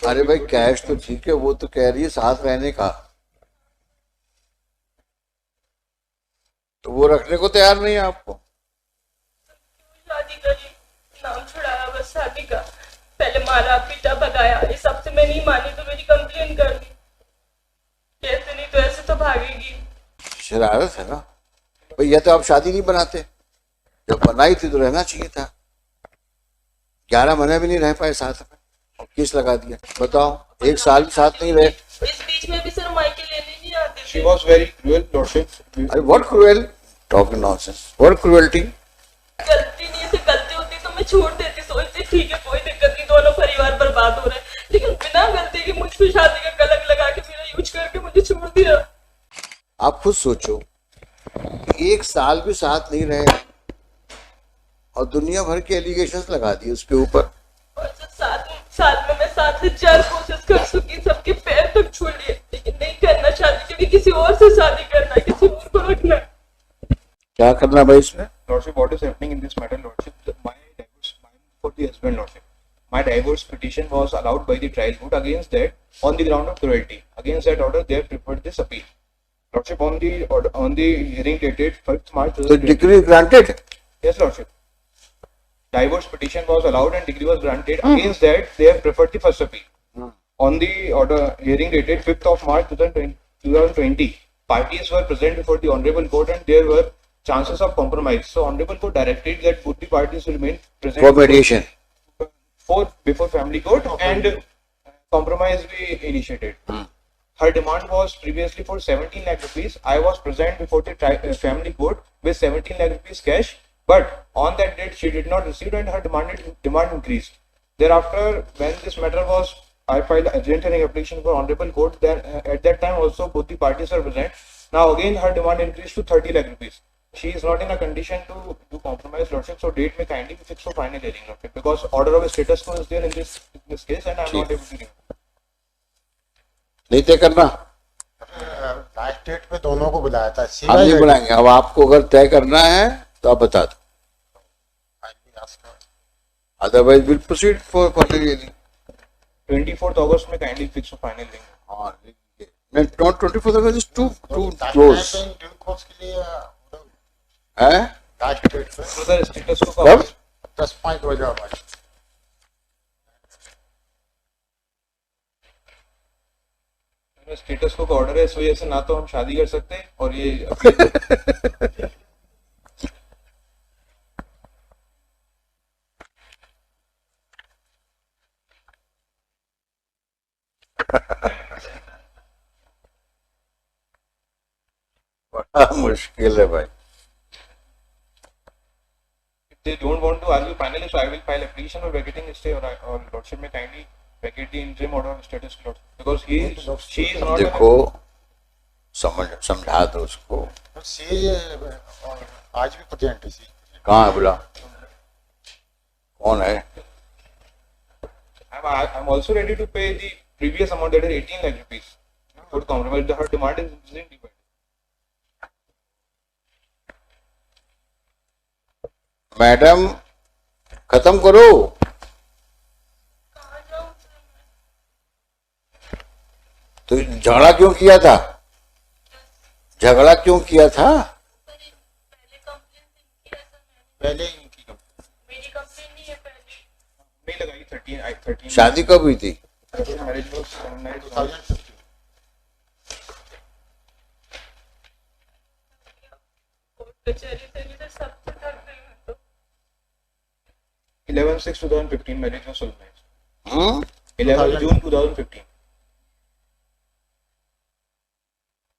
अरे भाई कैश तो ठीक है, वो तो कह रही है साथ रहने का, तो वो रखने को तैयार नहीं है आपको। शादी करी, नाम छुड़ाया बस शादी का। पहले मारा पीटा भगाया, इस सबसे मैं नहीं मानी तो मेरी कंप्लेन कर दी। कैसे नहीं तो ऐसे तो भागेगी। शरारत है ना भाई, या तो आप शादी नहीं बनाते, जब बनाई थी तो रहना चाहिए था। 11 महीने भी नहीं रह पाए साथ में और केस लगा दिया। बताओ, 1 साल भी साथ नहीं रहे। इस बीच में भी सर मायके लेने नहीं आते She थे। was very cruel, Lordship. अरे what cruel, talking nonsense, what cruelty. गलती नहीं से गलती होती तो मैं छोड़ देती, सोचती ठीक है कोई दिक्कत नहीं, दोनों परिवार बर्बाद हो रहे हैं, लेकिन बिना गलती के मुझ पे शादी का कलंक लगा के मेरा यूज करके मुझे छोड़ दिया। आप खुद सोचो, 1 साल भी साथ नहीं रहे और दुनिया भर के एलिगेशंस लगा दिए उसके ऊपर। और जब 7 साल में मैं 7,000 कोशिश कर चुकी, सबके पैर तक छू लिए, लेकिन नहीं करना चाहती क्योंकि किसी और से शादी करना है, किसी और को रखना है। क्या करना भाई इसमें? Lordship, what is happening in this matter, Lordship? My divorce, for the husband, Lordship. My divorce petition was allowed by the trial court. Against that, on the ground of cruelty, against that order, they have preferred this appeal. Lordship, on the hearing dated 1st March तो 2020. Degree granted. Yes, Lordship. Divorce petition was allowed and decree was granted. Against that, they have preferred the first appeal. On the order hearing dated 5th of March 2020, parties were present before the Honorable Court and there were chances of compromise. So, Honorable Court directed that both the parties will remain present for मेडिएशन। before family court and compromise be initiated. Her demand was previously for 17 lakh rupees. I was present before the family court with 17 lakh rupees cash, but on that date she did not receive and her demand increased. Thereafter, when this matter was, I filed urgent hearing application for Honorable Court. Then at that time also both the parties were present. Now again her demand increased to 30 lakh rupees. She is not in a condition to do compromise, Lordship. So date may kindly be fixed for final hearing, Lordship, because order of status quo is there in this case, and I am not able to. नहीं तय करना, last date पे दोनों को बुलाया था। हम नहीं बुलाएंगे। अब आपको अगर तय करना है तो आप बता दो, otherwise will proceed for final hearing. 24th August में kindly fix for final hearing. हाँ, नहीं, not 24 August is to close के लिए है। लास्ट डेट पे So the status quo कब? 10/5/2022। स्टेटस को ऑर्डर है, इस वजह से ना तो हम शादी कर सकते हैं और ये बड़ा मुश्किल है भाई। if they don't want to argue finally, so I will file application for vacating stay or Lordship may kindly vacate the interim order of status quo because she is not. देखो, समझा दो उसको। सी आज भी प्रेजेंट है। सी कहाँ है बुला, कौन है? I'm also ready to pay the previous amount, that is 18 lakh rupees for compromise. Her demand is independent. Madam खत्म करो। कहाँ जाऊँ सर मैं? तो झगड़ा क्यों किया था? झगड़ा क्यों किया था? पहले कंप्लेन नहीं किया सर मैंने। पहले इनकी मेरी कंप्लेन नहीं है पहले। नहीं लगाई 13 शादी कब हुई थी? मैरिज was 2015 कोर्ट कचहरी से नहीं तो सबसे थक गई मैं तो। 11/6/2015 marriage was solemnized. Hmm? 11 June 2015.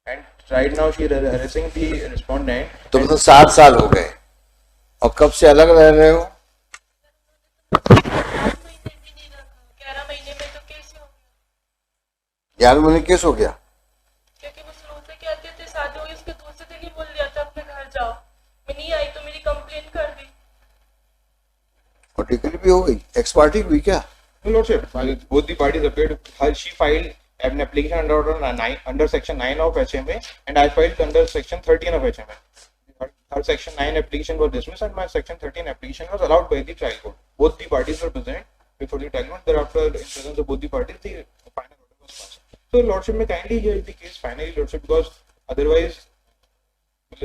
And right now she is harassing the respondent. तुम तो 7 साल हो गए और कब से अलग रह रहे हो? 11 महीने भी नहीं रखा, 11 महीने में तो कैसे हो गया? 11 महीने केस हो गया। क्योंकि वो शुरू से कहते थे शादी हुई, उसके दूसरे दिन ही बोल दिया था अपने घर जाओ। मैं नहीं आई तो मेरी कंप्लेन कर दी। और डिग्री भी हो गई, एक्स पार्टी हुई क्या? No, Lordship, both the parties appeared. She filed an application under section 9 of HMA and I filed under section 13 of HMA. Her section 9 application was dismissed and my section 13 application was allowed by the trial court. Both the parties were present before the title. Thereafter, in presence of both the parties, the final order was passed. So, Lordship may kindly hear the case finally, Lordship, because otherwise,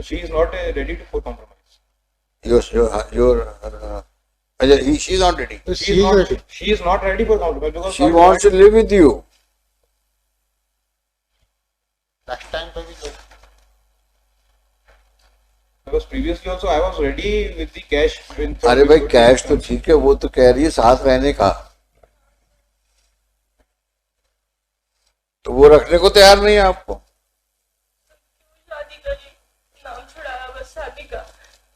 she is not ready to for compromise. She is not ready. She is not ready for compromise because She wants to live with you. Next time पे भी तो because previously also I was ready with the cash. अरे भाई cash तो ठीक है, वो तो कह रही है साथ रहने का, तो वो रखने को तैयार नहीं है आपको। शादी करी, नाम छुड़ाया बस शादी का,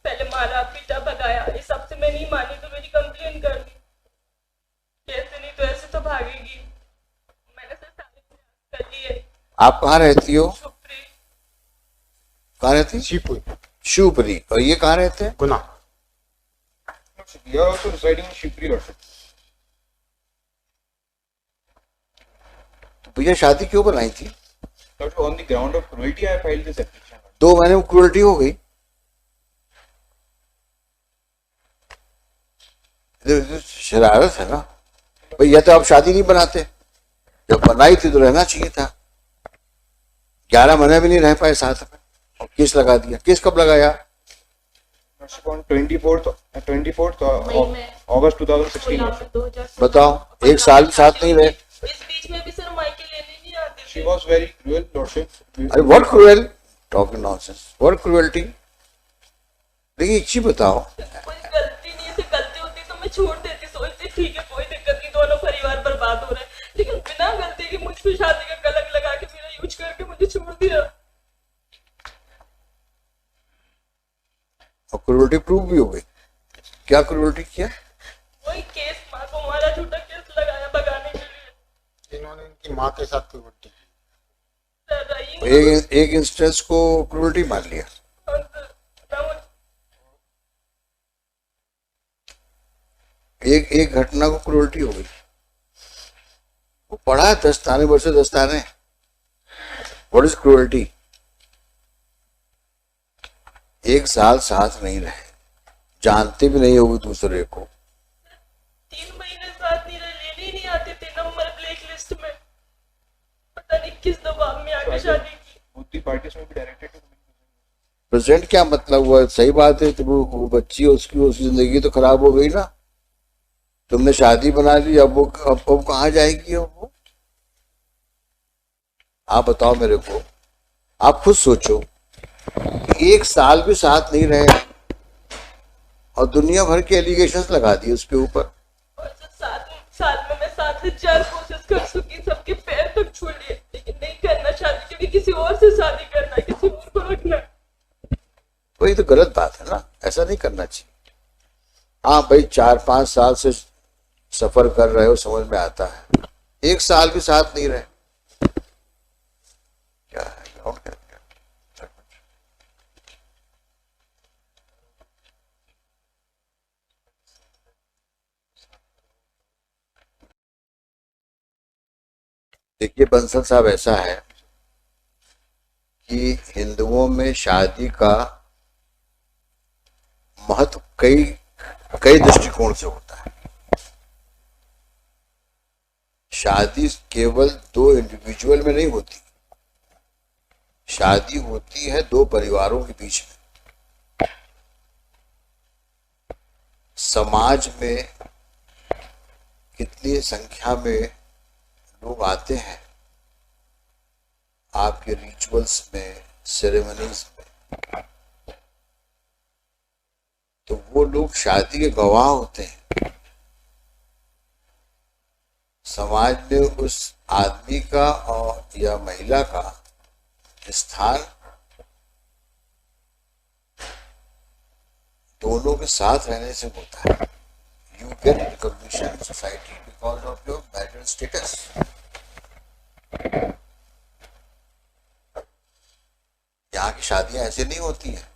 पहले मारा पीटा भगाया, इस सबसे मैं नहीं मानी तो मेरी कंप्लेन कर दी, कैसे नहीं तो ऐसे तो भागेगी। मैंने सर सारे प्रयास कर लिए। आप कहाँ रहती हो? छुपरी कहाँ रहती? शिवपुरी शिवपुरी। और ये कहाँ रहते हैं? गुना You are also residing in Shipri, Lordship. तो भैया शादी क्यों बनाई थी? Lordship, on the ground of cruelty, I filed this application. 2 महीने में क्रूरटी हो गई। शरारत है ना भाई, ये तो आप शादी नहीं बनाते, जब बनाई थी तो रहना चाहिए था। 11 महीने भी नहीं रह पाए साथ में और केस लगा दिया। केस कब लगाया? Lordship, on 24th May of में August 2016. में 2016 बताओ, 1 साल भी साथ नहीं रहे। इस बीच में भी सर मायके लेने नहीं आते She थे। was very cruel, Lordship. अरे what cruel, talking nonsense, what cruelty. देखिए एक चीज बताओ, कोई गलती नहीं है, गलती होती तो मैं छोड़ देती, सोचती ठीक है कोई दिक्कत नहीं, दोनों परिवार बर्बाद हो रहे हैं, लेकिन बिना गलती के मुझ पे शादी का कलंक लगा के मेरा यूज करके मुझे छोड़ दिया। और क्रूएल्टी प्रूव भी हो गई। क्या क्रूएल्टी किया? वही केस माँ को मारा, झूठा केस लगाया भगाने के लिए। इन्होंने इनकी माँ के साथ कोई बट्टी की सर रही एक इंस्टेंस को क्रूएल्टी मान लिया। एक घटना को क्रूएल्टी हो गई। वो पढ़ा है दस्ताने भर से दस्ताने, व्हाट इज क्रूएल्टी। 1 साल साथ नहीं रहे, जानते भी नहीं होगे दूसरे को। 3 महीने साथ नहीं रहे, लेने ही नहीं आते थे नंबर ब्लैक लिस्ट में, पता नहीं किस दबाव में आके शादी की। Both the parties may be directed to present क्या मतलब हुआ? सही बात है, तो वो बच्ची उसकी जिंदगी तो खराब हो गई ना। तुमने शादी बना ली, अब वो कहाँ जाएगी? अब वो आप बताओ मेरे को, आप खुद सोचो, 1 साल भी साथ नहीं रहे और दुनिया भर के एलिगेशंस लगा दिए उसके ऊपर। और जब 7 साल में मैं 7 से 4 कोशिश कर चुकी, सबके पैर तक छू लिए, लेकिन नहीं करना शादी, क्योंकि किसी और से शादी करना, किसी और को रखना। वही तो गलत बात है ना, ऐसा नहीं करना चाहिए। हाँ भाई 4-5 साल से सफर कर रहे हो, समझ में आता है। 1 साल भी साथ नहीं रहे, क्या है? और क्या? देखिए बंसल साहब, ऐसा है कि हिंदुओं में शादी का महत्व कई दृष्टिकोण से होता है। शादी केवल 2 इंडिविजुअल में नहीं होती, शादी होती है 2 परिवारों के बीच में। समाज में कितनी संख्या में लोग आते हैं आपके रिचुअल्स में, सेरेमनीज में, तो वो लोग शादी के गवाह होते हैं। समाज में उस आदमी का और या महिला का स्थान दोनों के साथ रहने से होता है। You get recognition in society because of your marital status. यहाँ की शादियां ऐसे नहीं होती हैं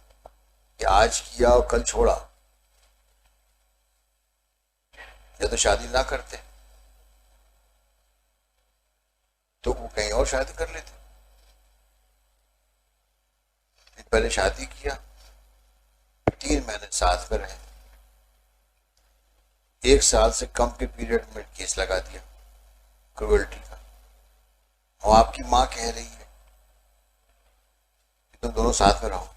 कि आज किया और कल छोड़ा, या तो शादी ना करते तो वो कहीं और शादी कर लेते। पहले शादी किया, 3 महीने साथ में रहे, 1 साल से कम के पीरियड में केस लगा दिया क्रुएल्टी का, और आपकी माँ कह रही है कि तुम दोनों साथ में रहो।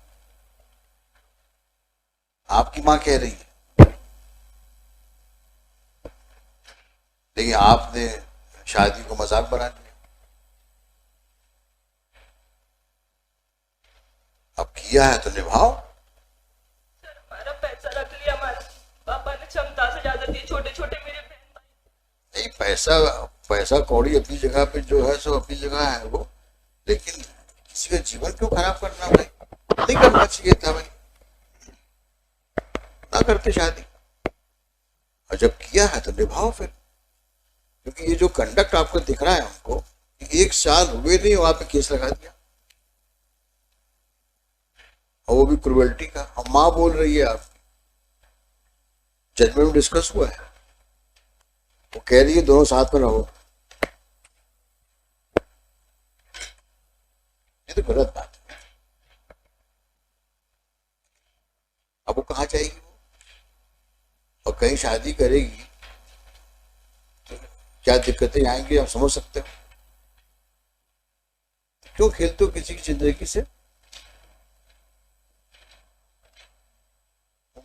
आपकी माँ कह रही है, लेकिन आपने शादी को मजाक बना दिया। अब किया है तो निभाओ। सर हमारा पैसा रख लिया, हमारे पापा ने क्षमता से ज्यादा दिए, छोटे छोटे मेरे बहन भाई। नहीं, पैसा कौड़ी अपनी जगह पे जो है सो अपनी जगह है वो, लेकिन किसी का जीवन क्यों खराब करना भाई? नहीं करना चाहिए था भाई, ना करते शादी। और जब किया है तो निभाओ फिर, क्योंकि ये जो कंडक्ट आपको दिख रहा है हमको, 1 साल हुए नहीं वहां पे केस लगा दिया, और वो भी क्रुएल्टी का। हम माँ बोल रही है, आपकी जजमेंट में डिस्कस हुआ है, वो कह रही है दोनों साथ में रहो। ये तो गलत बात है। अब वो कहाँ जाएगी वो, और कहीं शादी करेगी तो क्या दिक्कतें आएंगी आप समझ सकते हो। क्यों खेलते हो किसी की जिंदगी से?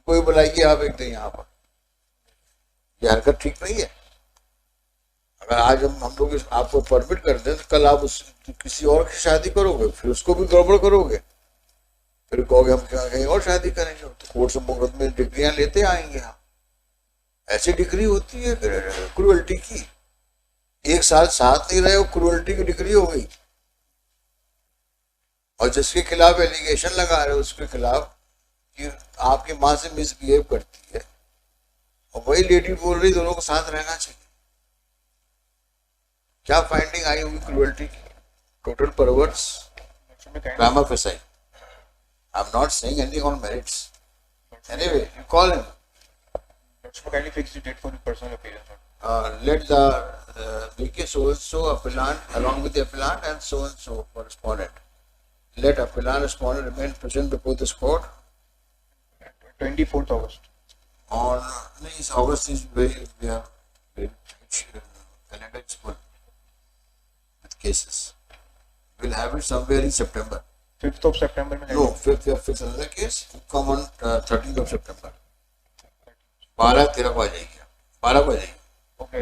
कोई बुलाइए आप एक दिन यहाँ पर, ये हरकत ठीक नहीं है। अगर आज हम लोग आपको परमिट कर दें तो कल आप किसी और की शादी करोगे, फिर उसको भी गड़बड़ करोगे, फिर कहोगे हम कहीं और शादी करेंगे, तो कोर्ट से मुकदमे में डिग्रियां लेते आएंगे हम। ऐसी डिग्री होती है क्रुएल्टी की। 1 साल साथ नहीं रहे हो, क्रुएल्टी की डिग्री हो गई। और जिसके खिलाफ एलिगेशन लगा रहे हो उसके खिलाफ कि आपकी माँ से मिसबिहेव करती है, और वही लेडी बोल रही दोनों को साथ रहना चाहिए। क्या फाइंडिंग आई होगी क्रुएल्टी की? Total परवर्स, prima facie. I'm not saying anything on merits. Anyway, you call him. Kindly fix the date for the personal appearance. Let the VK so and so appellant along with the appellant and so correspondent. Let appellant respondent remain present before this court 24th August. on this August is very calendar is full with cases. We'll have it somewhere in September. 5th of September. No, 5th another case. Come on 13th of September. 12-13 को आ जाएगी, 12 को आ जाएगी। Okay.